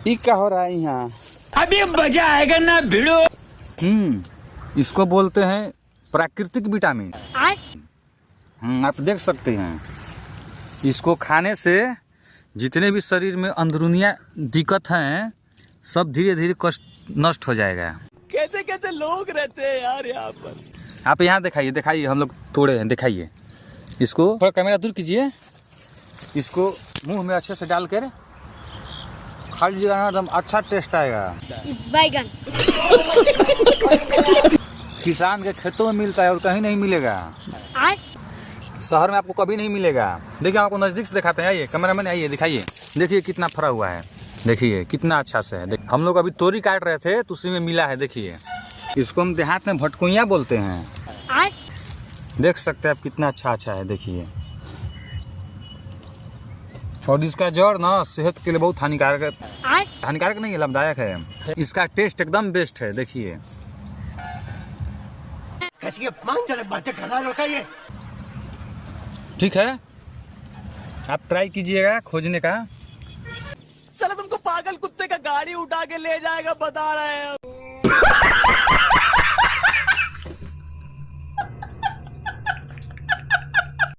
ये क्या हो रहा है यहाँ? अभी मजा आएगा ना भिड़ो। इसको बोलते हैं प्राकृतिक विटामिन। आप देख सकते हैं, इसको खाने से जितने भी शरीर में अंदरूनिया दिक्कत हैं सब धीरे धीरे कष्ट नष्ट हो जाएगा। कैसे कैसे लोग रहते हैं यार यहाँ पर। आप यहाँ दिखाइए हम लोग तोड़े हैं, दिखाइए इसको। थोड़ा कैमरा दूर कीजिए, इसको मुंह में अच्छे से डालकर खा लीजिएगा ना, एकदम अच्छा टेस्ट आएगा। बैगन किसान के खेतों में मिलता है और कहीं नहीं मिलेगा। शहर में आपको कभी नहीं मिलेगा। देखिए आपको नजदीक से दिखाते हैं, आइए कैमरामैन, आइए दिखाइए। देखिए कितना फरा हुआ है, देखिए कितना अच्छा से है। हम लोग अभी तोरी काट रहे थे तो उसी में मिला है। देखिए इसको हम देहात में भटकुइया बोलते हैं। देख सकते हैं आप कितना अच्छा है। देखिए, और इसका जड़ ना सेहत के लिए बहुत हानिकारक नहीं है, लाभदायक है। इसका टेस्ट एकदम बेस्ट है। देखिए ठीक है, आप ट्राई कीजिएगा खोजने का। चलो तुमको पागल कुत्ते का गाड़ी उठा के ले जाएगा, बता रहे हैं।